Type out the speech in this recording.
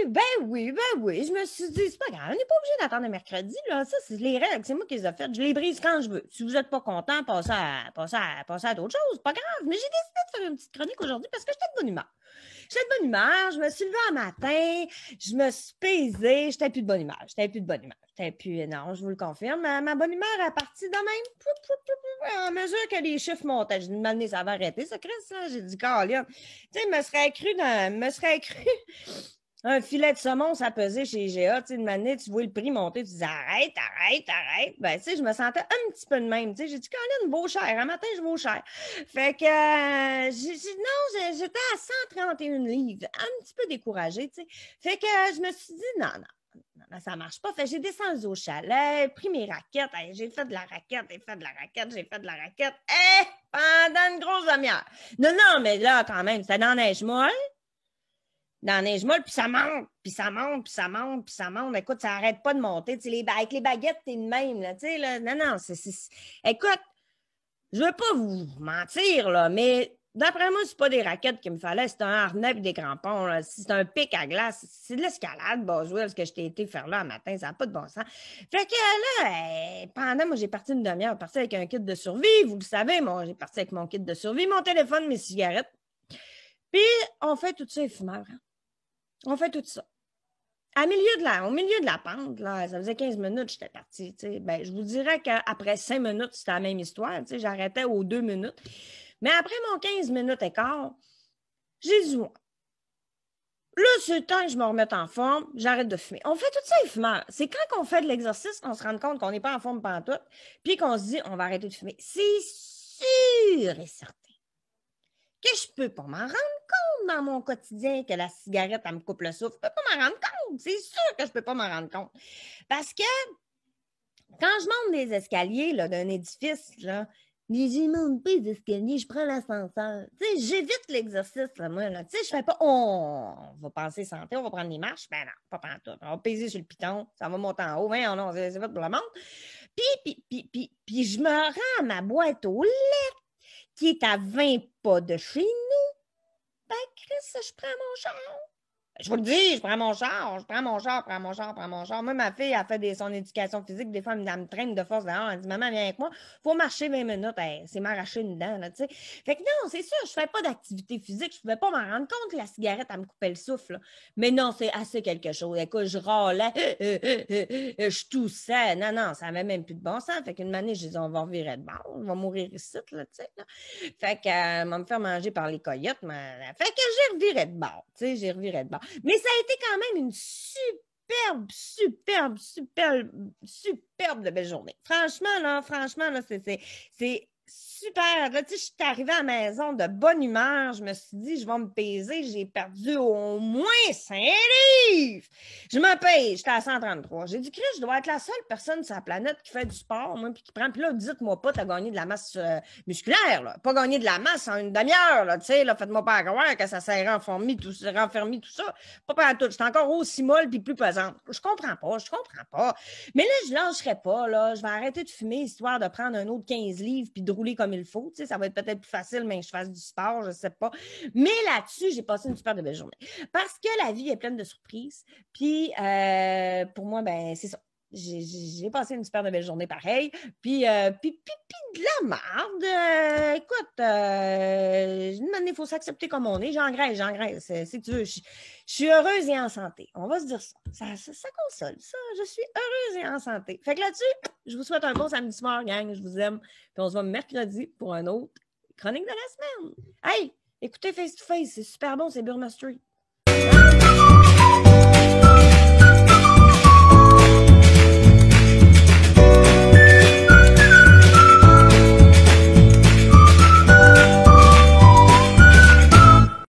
ben oui. Je me suis dit, c'est pas grave, on n'est pas obligé d'attendre le mercredi, là. Ça, c'est les règles, c'est moi qui les ai faites. Je les brise quand je veux. Si vous n'êtes pas content, passez à d'autres choses, c'est pas grave. Mais j'ai décidé de faire une petite chronique aujourd'hui parce que j'étais de bonne humeur. J'étais de bonne humeur, je me suis levée un matin, je me suis pesée, j'étais plus de bonne humeur. Non, je vous le confirme, ma bonne humeur est partie de même, à mesure que les chiffres montaient. J'ai dit, ça va arrêter, ça, Chris, là. J'ai dit, Caroline, tu sais, me serait cru un filet de saumon, ça pesait chez IGA, tu sais, une année, tu vois le prix monter, tu dis, arrête. Ben, tu sais, je me sentais un petit peu de même, tu sais. J'ai dit, Caroline, beau cher, un matin, je vaux cher. Fait que, non, j'étais à 131 livres, un petit peu découragée, tu sais. Fait que, je me suis dit, non, ça marche pas. Fait que j'ai descendu au chalet, pris mes raquettes. Hey, j'ai fait de la raquette. Pendant une grosse demi-heure. Non, mais là, quand même, c'était dans la neige molle. Puis ça monte. Écoute, ça n'arrête pas de monter. Avec les baguettes, t'es de même, là. Tu sais, là. Non, Écoute, je veux pas vous mentir, là, mais d'après moi, c'est pas des raquettes qu'il me fallait, c'est un harnais et des crampons. Là. C'est un pic à glace. C'est de l'escalade, Boswell, ce que je t'ai été faire là un matin. Ça n'a pas de bon sens. Fait que là, moi, j'ai parti une demi-heure, parti avec un kit de survie. Vous le savez, moi, j'ai parti avec mon kit de survie, mon téléphone, mes cigarettes. Puis, on fait tout ça éphémère. Hein? On fait tout ça. Au milieu de la pente, là, ça faisait 15 minutes que j'étais partie. Ben, je vous dirais qu'après 5 minutes, c'était la même histoire. J'arrêtais aux 2 minutes. Mais après mon 15 minutes et quart, j'ai dit, moi, là, c'est le temps que je me remette en forme, j'arrête de fumer. On fait tout ça éphémère. C'est quand on fait de l'exercice qu'on se rend compte qu'on n'est pas en forme pantoute, puis qu'on se dit, on va arrêter de fumer. C'est sûr et certain que je peux pas m'en rendre compte dans mon quotidien que la cigarette, elle me coupe le souffle. Je peux pas m'en rendre compte. C'est sûr que je peux pas m'en rendre compte. Parce que quand je monte des escaliers là, d'un édifice, là, mais je monte pas les escaliers, je prends l'ascenseur. Tu sais, j'évite l'exercice, là, moi. Là. Tu sais, je fais pas, on va penser santé, on va prendre les marches. Ben non, pas pantoute. On va peser sur le piton, ça va monter en haut. Hein, non, c'est fait pour le monde. Puis, je me rends à ma boîte aux lettres qui est à 20 pas de chez nous. Ben, Chris, je prends mon char. Je vous le dis, je prends mon char. Moi, ma fille, elle fait son éducation physique. Des fois, elle me traîne de force dehors. Elle dit, maman, viens avec moi. Faut marcher 20 minutes. C'est m'arracher une dent, là, tu sais. Fait que non, c'est sûr, je fais pas d'activité physique. Je pouvais pas m'en rendre compte que la cigarette, elle me coupait le souffle, là. Mais non, c'est assez quelque chose. Écoute, je râlais, je toussais. Non, ça avait même plus de bon sens. Fait qu'une année, je disais, on va revirer de bord. On va mourir ici, là, tu sais, là. Fait que, elle va me faire manger par les coyotes. Fait que j'ai reviré de bord, tu sais, Mais ça a été quand même une superbe de belle journée. Franchement, là, c'est super. Là, tu sais, je suis arrivée à la maison de bonne humeur. Je me suis dit, je vais me peser. J'ai perdu au moins 5 livres. Je me pèse. J'étais à 133. J'ai dit, Chris, je dois être la seule personne sur la planète qui fait du sport, moi, puis qui prend. Puis là, dites-moi pas, t'as gagné de la masse musculaire, là. Pas gagné de la masse en une demi-heure, là. Tu sais, là, faites-moi pas croire que ça s'est renfermé, tout ça. Pas par tout. J'étais encore aussi molle puis plus pesante. Je comprends pas. Mais là, je lâcherai pas, là. Je vais arrêter de fumer histoire de prendre un autre 15 livres puis de rouler comme il faut. Tu sais, ça va être peut-être plus facile, mais que je fasse du sport, je sais pas. Mais là-dessus, j'ai passé une super belle journée. Parce que la vie est pleine de surprises. Puis, pour moi, ben, c'est ça. J'ai passé une super belle journée pareil. Puis de la merde. Écoute, il faut s'accepter comme on est. J'engraisse. Si tu veux, je suis heureuse et en santé. On va se dire ça. Ça console, ça. Je suis heureuse et en santé. Fait que là-dessus, je vous souhaite un bon samedi soir, gang. Je vous aime. Puis on se voit mercredi pour un autre chronique de la semaine. Hey, écoutez Face to Face. C'est super bon, c'est Burma Street.